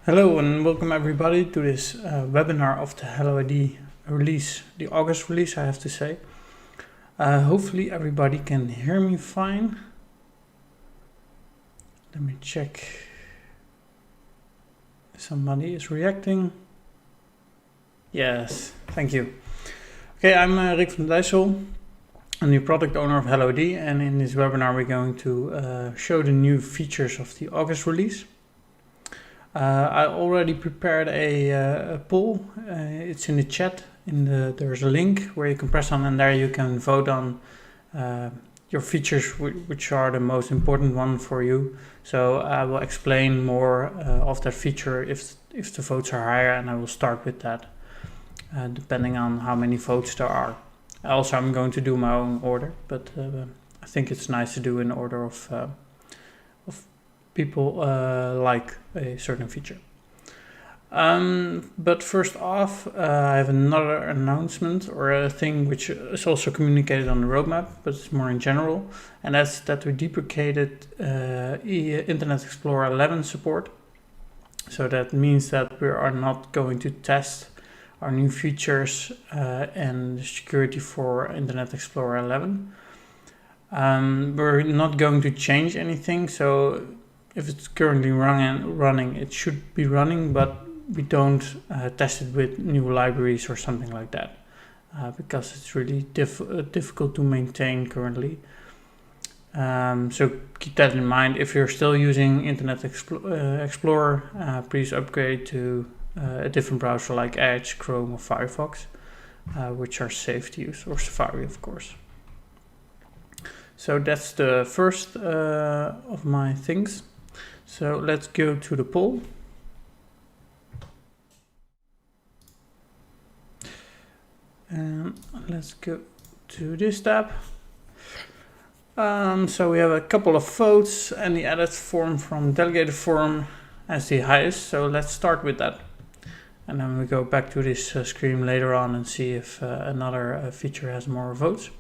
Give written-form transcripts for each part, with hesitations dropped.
Hello and welcome everybody to this webinar of the HelloID release, the August release I have to say. Hopefully everybody can hear me fine. Let me check. Somebody is reacting. Yes, thank you. Okay, I'm Rick van Dijssel. I'm the product owner of HelloID, and in this webinar we're going to show the new features of the August release. I already prepared a poll. It's in the chat. There's a link where you can press on, and there you can vote on your features which are the most important one for you. So I will explain more of that feature if the votes are higher, and I will start with that depending on how many votes there are. Also, I'm going to do my own order, but I think it's nice to do in order of people like a certain feature. But first off, I have another announcement or a thing which is also communicated on the roadmap, but it's more in general, and that's that we deprecated Internet Explorer 11 support. So that means that we are not going to test our new features and security for Internet Explorer 11. We're not going to change anything, so if it's currently running, it should be running, but we don't test it with new libraries or something like that because it's really difficult to maintain currently. So keep that in mind. If you're still using Internet Explorer, please upgrade to a different browser like Edge, Chrome or Firefox, which are safe to use, or Safari of course. So that's the first of my things. So let's go to the poll. And let's go to this tab. So we have a couple of votes, and the edit form from delegated form as the highest. So let's start with that. And then we go back to this screen later on and see if another feature has more votes.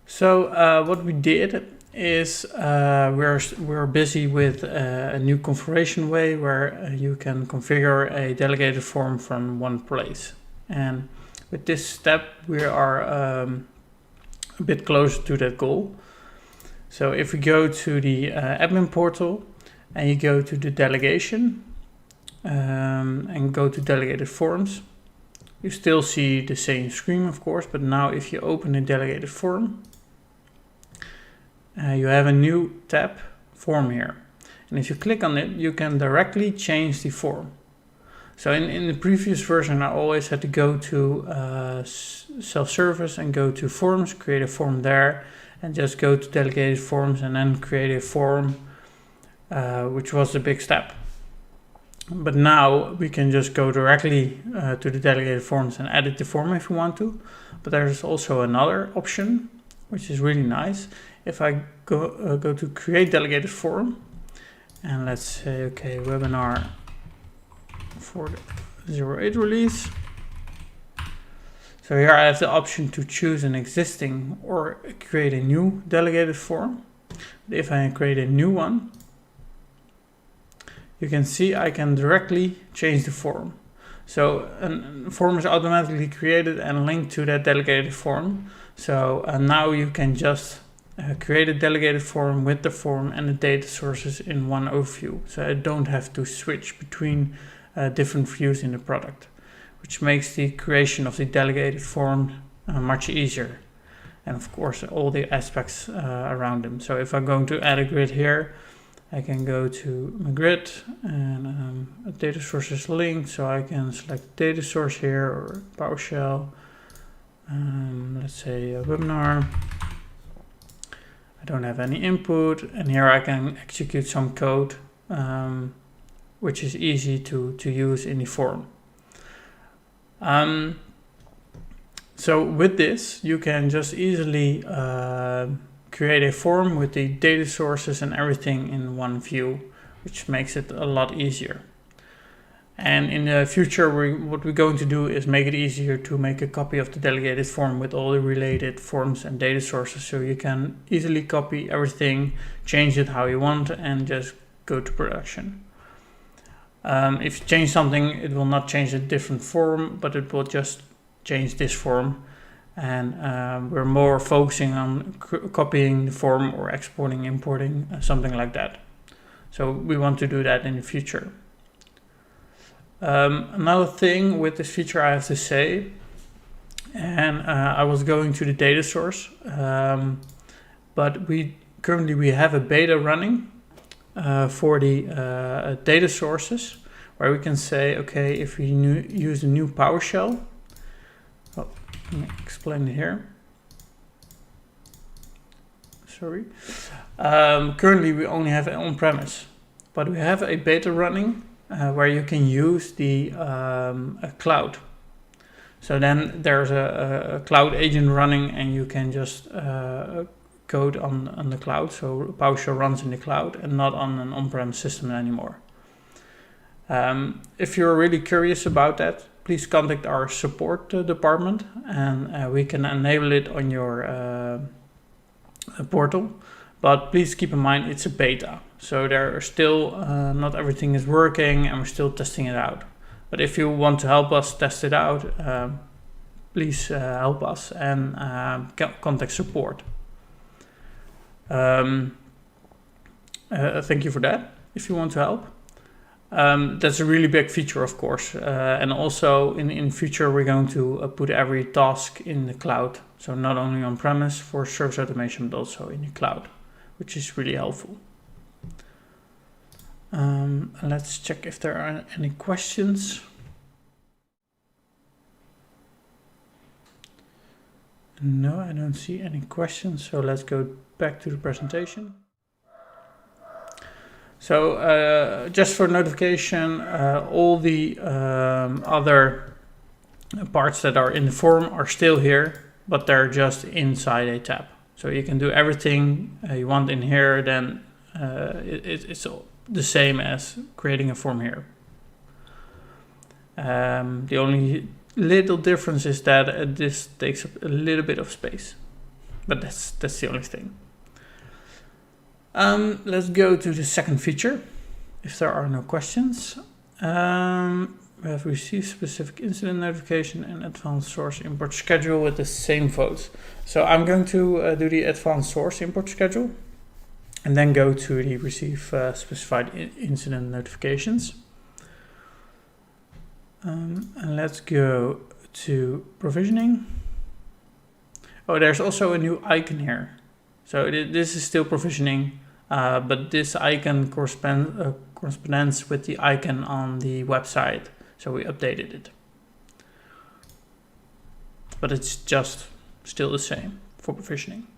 So what we did is we're busy with a new configuration way where you can configure a delegated form from one place. And with this step, we are a bit closer to that goal. So if we go to the admin portal and you go to the delegation and go to delegated forms, you still see the same screen, of course, but now if you open a delegated form, you have a new tab, form here. And if you click on it, you can directly change the form. So in the previous version, I always had to go to self-service and go to forms, create a form there, and just go to delegated forms and then create a form, which was a big step. But now we can just go directly to the delegated forms and edit the form if we want to. But there's also another option, which is really nice. If I go to create delegated form, and let's say, okay, webinar for the 08 release. So here I have the option to choose an existing or create a new delegated form. If I create a new one, you can see I can directly change the form. So a form is automatically created and linked to that delegated form. So now you can just create a delegated form with the form and the data sources in one overview. So I don't have to switch between different views in the product, which makes the creation of the delegated form much easier. And of course, all the aspects around them. So if I'm going to add a grid here, I can go to my grid and a data source is linked. So I can select data source here or PowerShell. Let's say a webinar. I don't have any input, and here I can execute some code, which is easy to use in the form. So with this, you can just easily create a form with the data sources and everything in one view, which makes it a lot easier. And in the future, what we're going to do is make it easier to make a copy of the delegated form with all the related forms and data sources. So you can easily copy everything, change it how you want, and just go to production. If you change something, it will not change a different form, but it will just change this form. And we're more focusing on copying the form or exporting, importing, something like that. So we want to do that in the future. Another thing with this feature I have to say, and I was going to the data source, but currently we have a beta running for the data sources, where we can say, okay, if we use a new PowerShell, let me explain it here. Sorry. Currently we only have it on-premise, but we have a beta running where you can use the cloud. So then there's a cloud agent running, and you can just code on the cloud. So PowerShell runs in the cloud and not on an on-prem system anymore. If you're really curious about that, please contact our support department, and we can enable it on your portal. But please keep in mind it's a beta, so there are still not everything is working, and we're still testing it out. But if you want to help us test it out, please help us and contact support. Thank you for that, if you want to help. That's a really big feature, of course. And also in future, we're going to put every task in the cloud. So not only on-premise for service automation, but also in the cloud, which is really helpful. Let's check if there are any questions. No, I don't see any questions. So let's go back to the presentation. So just for notification, all the other parts that are in the form are still here, but they're just inside a tab. So you can do everything you want in here, then it's the same as creating a form here. The only little difference is that this takes up a little bit of space, but that's the only thing. Let's go to the second feature, if there are no questions. We have received specific incident notification and advanced source import schedule with the same votes. So I'm going to do the advanced source import schedule, and then go to the receive specified incident notifications. And let's go to provisioning. Oh, there's also a new icon here. So this is still provisioning, but this icon corresponds with the icon on the website. So we updated it. But it's just still the same for provisioning.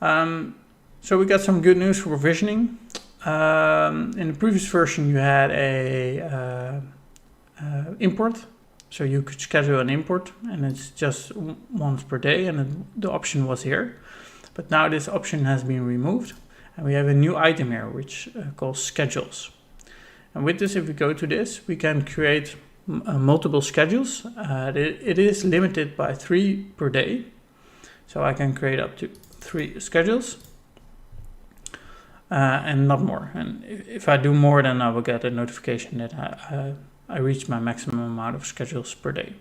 So we got some good news for provisioning. In the previous version, you had a import. So you could schedule an import, and it's just once per day, and the option was here. But now this option has been removed, and we have a new item here, which calls schedules. And with this, if we go to this, we can create multiple schedules. It is limited by 3 per day. So I can create up to 3 schedules and not more. And if I do more, then I will get a notification that I reached my maximum amount of schedules per day.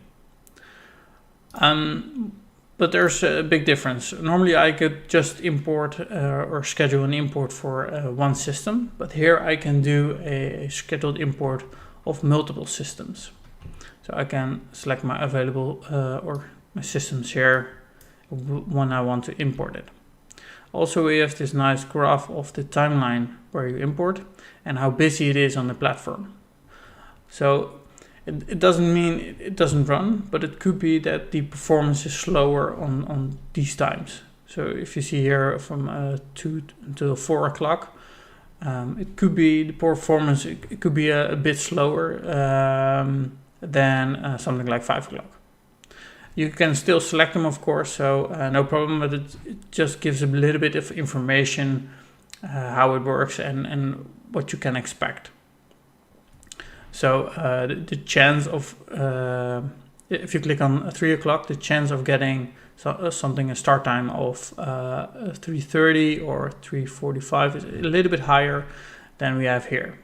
But there's a big difference. Normally I could just import or schedule an import for one system, but here I can do a scheduled import of multiple systems. So I can select my available or my systems here when I want to import it. Also, we have this nice graph of the timeline where you import and how busy it is on the platform. So it doesn't mean it doesn't run, but it could be that the performance is slower on these times. So if you see here from 2 until 4 o'clock, it could be the performance, it could be a bit slower than something like 5 o'clock. You can still select them, of course, so no problem, but it just gives a little bit of information how it works and what you can expect. So the chance of, if you click on 3 o'clock, the chance of getting something a start time of 3:30 or 3:45 is a little bit higher than we have here.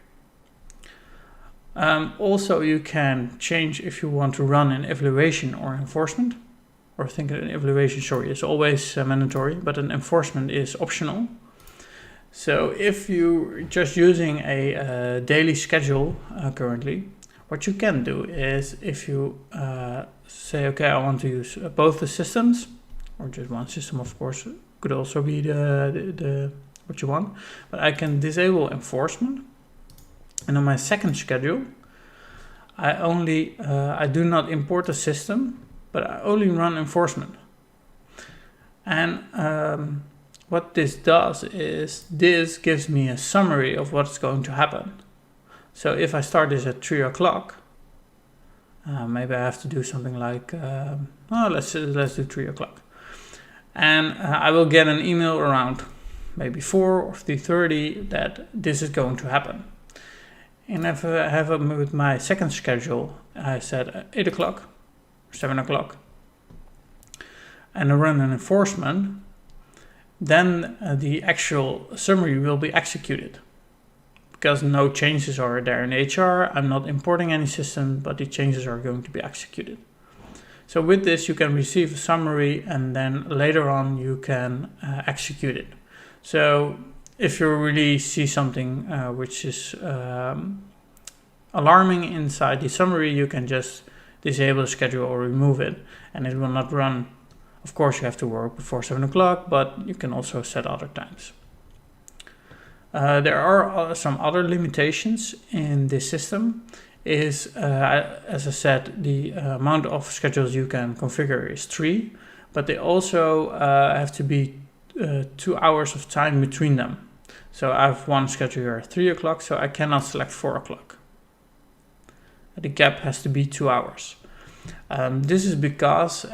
Also, you can change if you want to run an evaluation or enforcement. Or think an evaluation, sorry, is always mandatory, but an enforcement is optional. So if you're just using a daily schedule currently, what you can do is if you say, okay, I want to use both the systems, or just one system, of course, could also be the what you want, but I can disable enforcement. And on my second schedule, I do not import the system, but I only run enforcement. And what this does is this gives me a summary of what's going to happen. So if I start this at 3 o'clock, maybe I have to do something like, let's do 3 o'clock. And I will get an email around maybe 4 or 3:30 that this is going to happen. And if I have with my second schedule, I said 8 o'clock, 7 o'clock, and I run an enforcement, then the actual summary will be executed. Because no changes are there in HR, I'm not importing any system, but the changes are going to be executed. So with this, you can receive a summary, and then later on you can execute it. So if you really see something which is alarming inside the summary, you can just disable the schedule or remove it, and it will not run. Of course, you have to work before 7 o'clock, but you can also set other times. There are some other limitations in this system. As I said, the amount of schedules you can configure is 3, but they also have to be 2 hours of time between them. So I have one schedule here at 3 o'clock, so I cannot select 4 o'clock. The gap has to be 2 hours. This is because we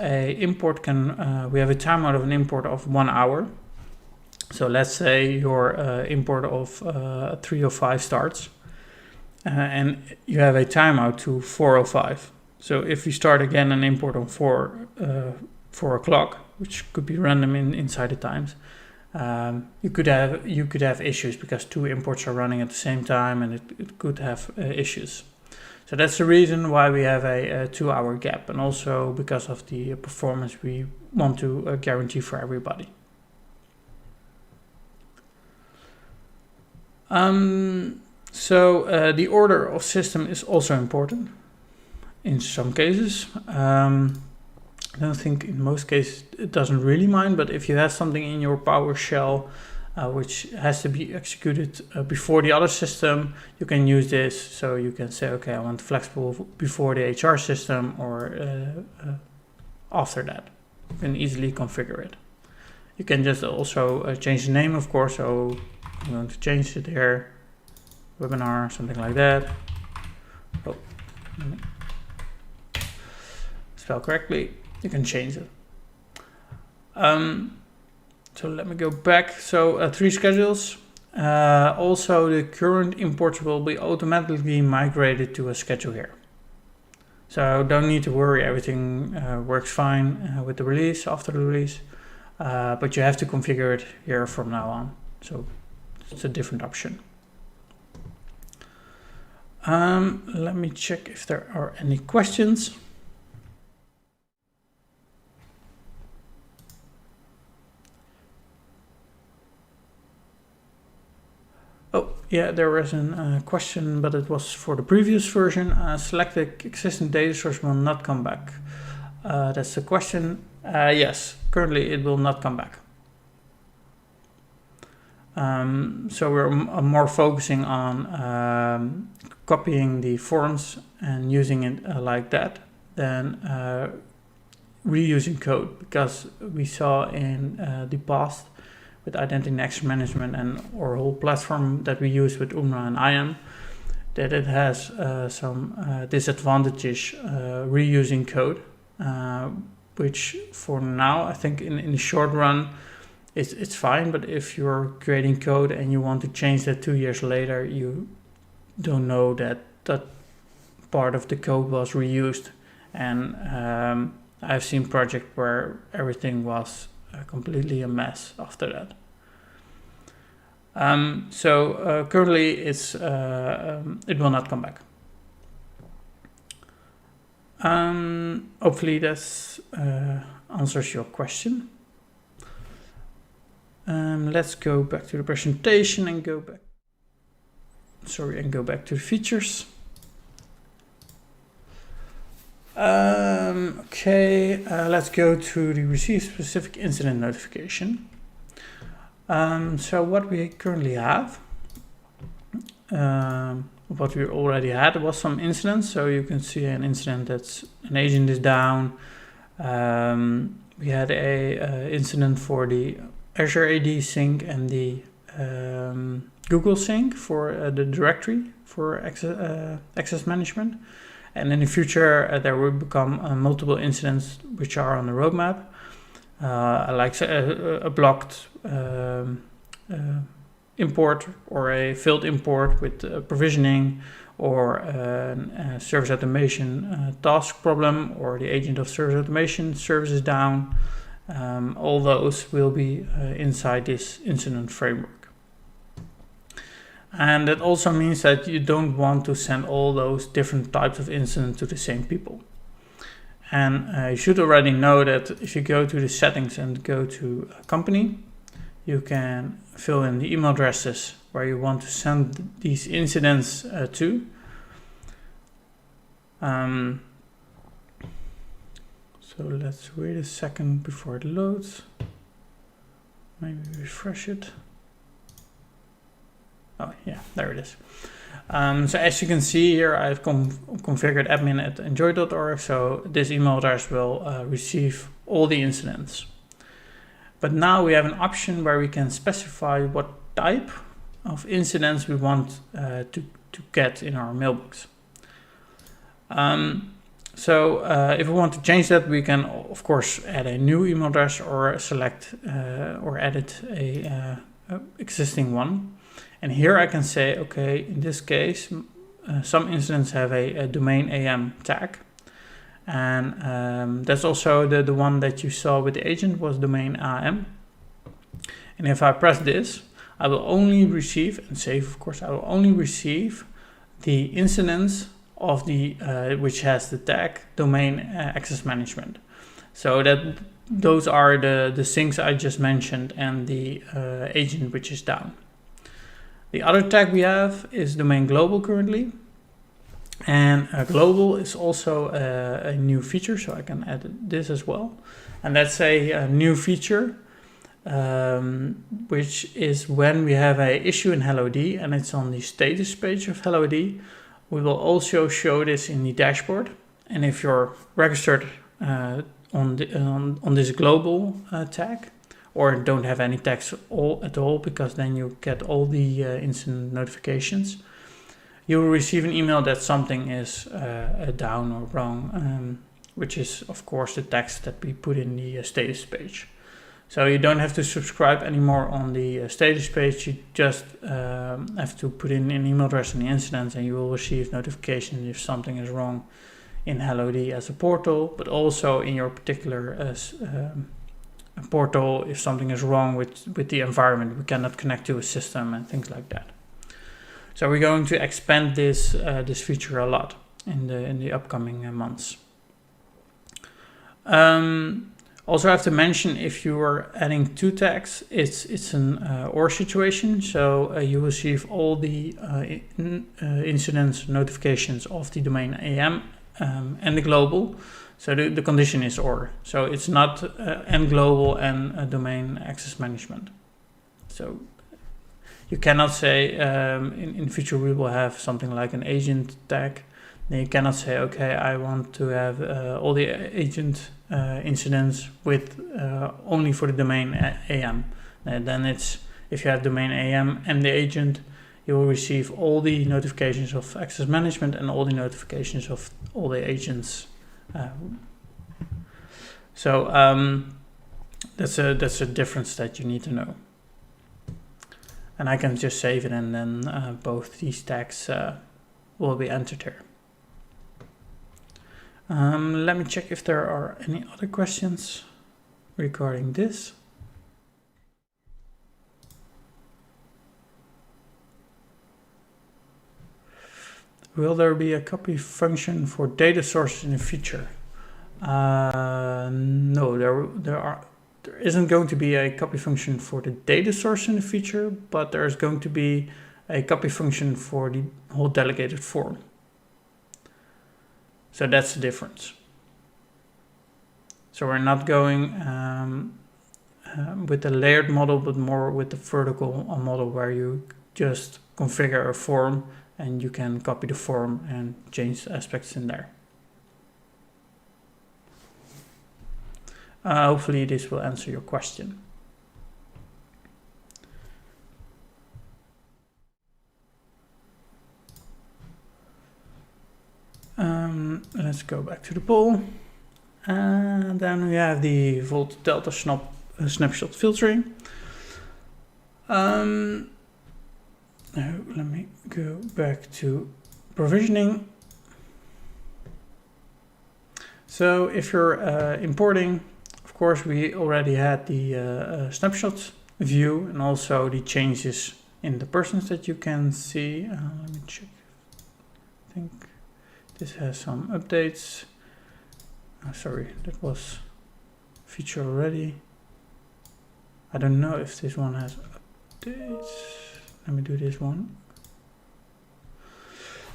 have a timeout of an import of 1 hour. So let's say your import of 3:05 starts, and you have a timeout to 4:05. So if you start again an import on 4 o'clock, which could be random inside the times, you could have issues because 2 imports are running at the same time, and it could have issues. So that's the reason why we have a 2-hour gap, and also because of the performance we want to guarantee for everybody. The order of system is also important in some cases. I don't think in most cases it doesn't really mind, but if you have something in your PowerShell which has to be executed before the other system, you can use this. So you can say, okay, I want flexible before the HR system or after that. You can easily configure it. You can just also change the name, of course. So I'm going to change it here, webinar, something like that. Oh, let me spell correctly. You can change it. So let me go back. So 3 schedules. Also, the current imports will be automatically migrated to a schedule here. So don't need to worry, everything works fine with the release, after the release. But you have to configure it here from now on. So it's a different option. Let me check if there are any questions. Oh, yeah, there was a question, but it was for the previous version. Selected existing data source will not come back. That's the question. Yes, currently it will not come back. So we're more focusing on copying the forms and using it like that than reusing code, because we saw in the past with identity and access management and our whole platform that we use with UMRA and IAM, that it has some disadvantages reusing code, which for now, I think in the short run, it's fine. But if you're creating code and you want to change that 2 years later, you don't know that that part of the code was reused. And I've seen projects where everything was completely a mess after that. Currently it will not come back. Hopefully that answers your question. Let's go back to the presentation and go back to the features. Let's go to the receive specific incident notification. So what we currently have, what we already had was some incidents. So you can see an incident that's an agent is down. We had a incident for the Azure AD sync and the Google sync for the directory for access management. And in the future, there will become multiple incidents which are on the roadmap, like a blocked import or a failed import with provisioning, or a service automation task problem, or the agent of service automation service is down. All those will be inside this incident framework. And that also means that you don't want to send all those different types of incidents to the same people. And you should already know that if you go to the settings and go to company, you can fill in the email addresses where you want to send these incidents to. So let's wait a second before it loads. Maybe refresh it. Oh yeah, there it is. So as you can see here, I've configured admin@enjoy.org, so this email address will receive all the incidents. But now we have an option where we can specify what type of incidents we want to get in our mailbox. If we want to change that, we can of course add a new email address or select or edit a existing one. And here I can say, okay, in this case, some incidents have a domain AM tag. And that's also the one that you saw with the agent was domain AM. And if I press this, I will only receive, and save of course, I will only receive the incidents of the which has the tag domain access management. So that those are the things I just mentioned and the agent which is down. The other tag we have is domain global currently, and global is also a new feature, so I can add this as well. And that's a new feature, which is when we have an issue in HelloID and it's on the status page of HelloID, we will also show this in the dashboard. And if you're registered on this global tag, or don't have any tags at all, because then you get all the incident notifications, you will receive an email that something is down or wrong, which is of course the text that we put in the status page. So you don't have to subscribe anymore on the status page, you just have to put in an email address and the incidents, and you will receive notifications if something is wrong in HelloID as a portal, but also in your particular portal if something is wrong with the environment, we cannot connect to a system and things like that. So we're going to expand this this feature a lot in the upcoming months. Also, I have to mention, if you are adding two tags, it's an OR situation. So you receive all the incidents notifications of the domain AM and the global. So the condition is OR. So it's not and global and domain access management. So you cannot say in future we will have something like an agent tag. Then you cannot say, okay, I want to have all the agent incidents with only for the domain AM. Then it's, if you have domain AM and the agent, you will receive all the notifications of access management and all the notifications of all the agents. That's a difference that you need to know. And I can just save it, and then both these tags will be entered here. Let me check if there are any other questions regarding this. will there be a copy function for data sources in the future? No, there isn't going to be a copy function for the data source in the future, but there's going to be a copy function for the whole delegated form. So that's the difference. So we're not going with the layered model, but more with the vertical model where you just configure a form and you can copy the form and change aspects in there. Hopefully this will answer your question. Let's go back to the poll. And then we have the volt delta snapshot filtering. Now let me go back to provisioning. So if you're importing, of course, we already had the snapshot view and also the changes in the persons that you can see. Let me check. I think this has some updates. Oh, sorry, that was feature already. I don't know if this one has updates. Let me do this one.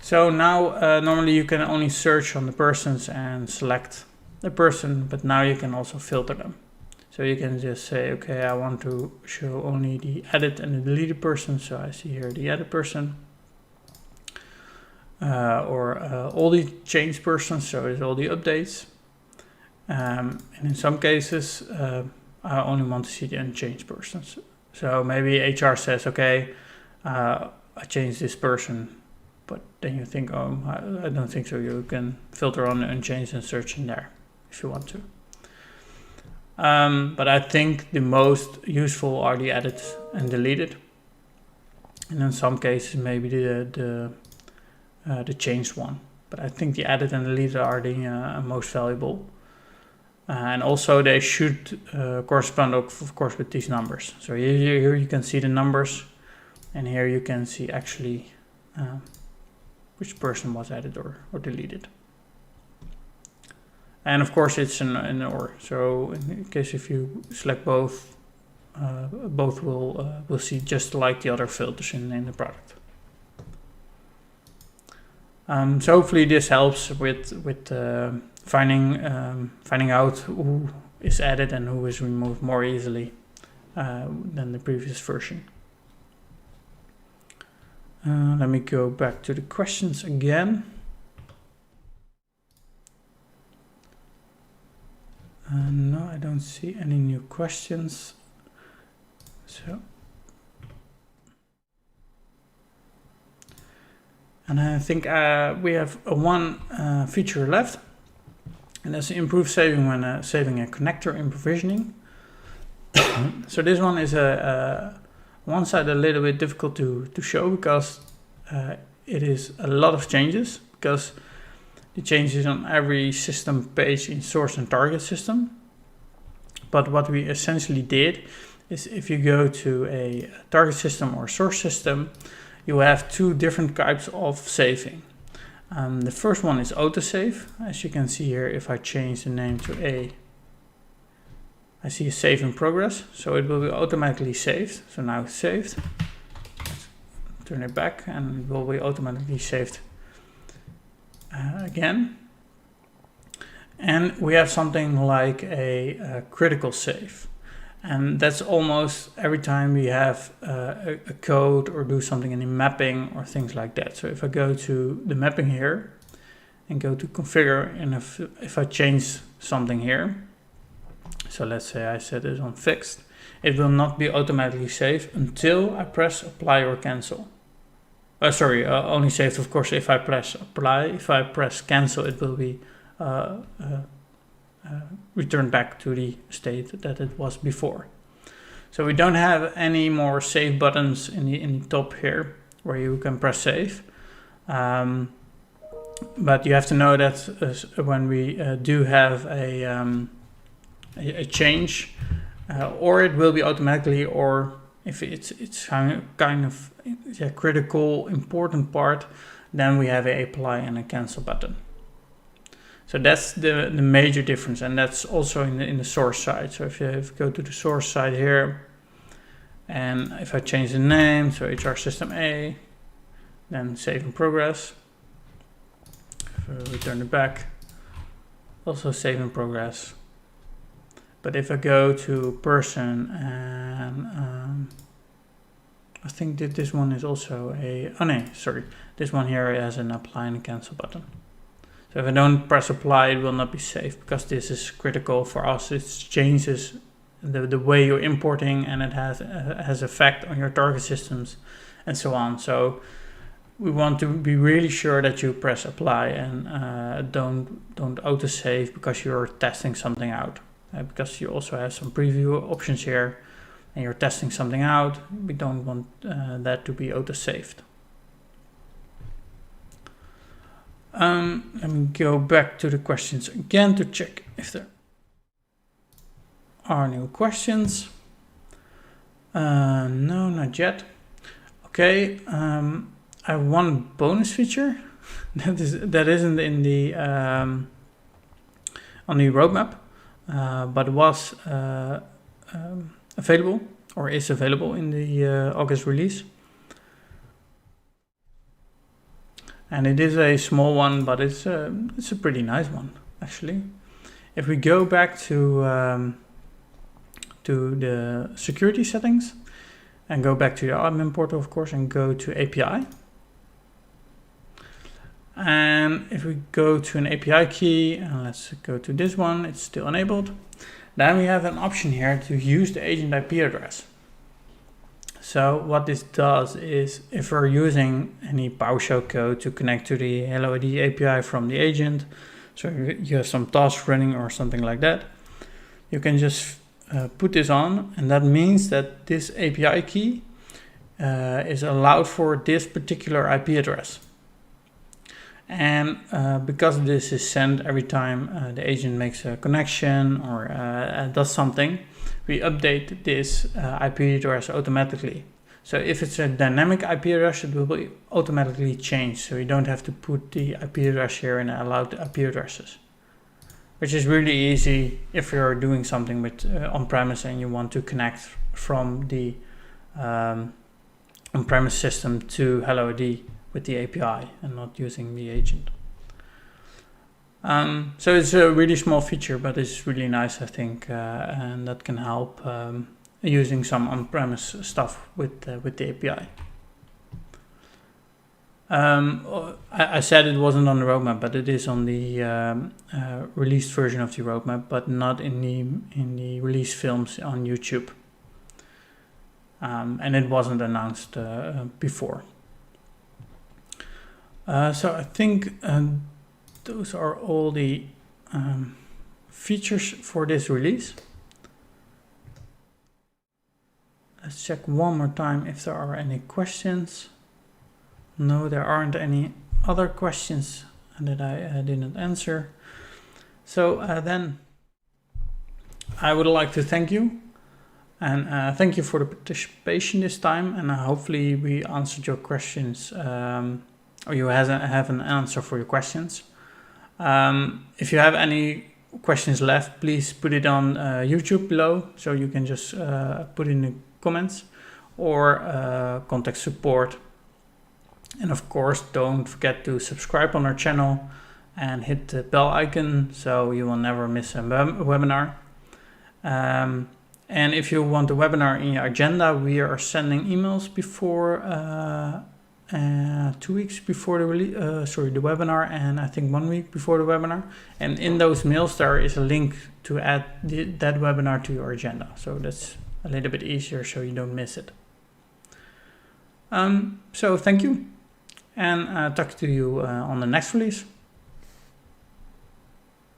So now normally you can only search on the persons and select the person, but now you can also filter them. So you can just say, okay, I want to show only the added and the deleted person. So I see here the added person. Or all the changed persons, so it's all the updates. And in some cases, I only want to see the unchanged persons. So maybe HR says, okay, I changed this person, but then you think, oh, I don't think so. You can filter on the unchanged and search in there if you want to. But I think the most useful are the added and deleted. And in some cases, maybe the changed one. But I think the added and deleted are the most valuable. And also they should correspond, of course, with these numbers. So here you can see the numbers, and here you can see actually which person was added or deleted. And of course it's an OR. So in case if you select both, both will see just like the other filters in the product. So hopefully this helps with finding out who is added and who is removed more easily than the previous version. Let me go back to the questions again. No, I don't see any new questions. So. And I think we have one feature left, and that's improved saving when saving a connector in provisioning. So this one is one side a little bit difficult to show because it is a lot of changes, because the changes on every system page in source and target system. But what we essentially did is if you go to a target system or source system, you have two different types of saving. The first one is autosave. As you can see here, if I change the name to I see a save in progress, so it will be automatically saved. So now it's saved. Let's turn it back and it will be automatically saved again. And we have something like a critical save. And that's almost every time we have a code or do something in the mapping or things like that. So if I go to the mapping here and go to configure, and if I change something here, so let's say I set it on fixed, it will not be automatically saved until I press apply or cancel. Only saved, of course, if I press apply. If I press cancel, it will be returned back to the state that it was before. So we don't have any more save buttons in the top here where you can press save. But you have to know that when we do have a change, or it will be automatically, or if it's kind of critical, important part, then we have a apply and a cancel button. So that's the major difference, and that's also in the source side. So if you go to the source side here, and if I change the name, so HR System A, then save in progress. If I return it back, also save in progress. But if I go to person and I think that this one is also this one here has an apply and a cancel button. So if I don't press apply, it will not be saved, because this is critical for us. It changes the way you're importing, and it has effect on your target systems and so on. So we want to be really sure that you press apply and don't autosave because you're testing something out. Because you also have some preview options here, and you're testing something out. We don't want that to be auto-saved. Let me go back to the questions again to check if there are new questions. No, not yet. Okay, I have one bonus feature that isn't in the on the roadmap, but was available or is available in the August release. And it is a small one, but it's a pretty nice one, actually. If we go back to the security settings and go back to the admin portal, of course, and go to API. And if we go to an API key, and let's go to this one, it's still enabled. Then we have an option here to use the agent IP address. So what this does is, if we're using any PowerShell code to connect to the HelloID API from the agent, so you have some task running or something like that, you can just put this on, and that means that this API key is allowed for this particular IP address. And because this is sent every time the agent makes a connection or does something, we update this IP address automatically. So if it's a dynamic IP address, it will be automatically changed. So you don't have to put the IP address here and allowed IP addresses, which is really easy if you're doing something with on-premise and you want to connect from the on-premise system to HelloID with the API and not using the agent. So it's a really small feature, but it's really nice, I think, and that can help using some on-premise stuff with the API. I said it wasn't on the roadmap, but it is on the released version of the roadmap, but not in the release films on YouTube. And it wasn't announced before. So I think those are all the features for this release. Let's check one more time if there are any questions. No, there aren't any other questions that I didn't answer. So then I would like to thank you, and thank you for the participation this time, and hopefully we answered your questions, or you have an answer for your questions. If you have any questions left, please put it on YouTube below, so you can just put in the comments, or contact support. And of course, don't forget to subscribe on our channel and hit the bell icon so you will never miss a webinar. And if you want a webinar in your agenda, we are sending emails before 2 weeks before the webinar, and I think 1 week before the webinar. And in those mails, there is a link to add that webinar to your agenda. So that's a little bit easier so you don't miss it. So thank you, and talk to you on the next release.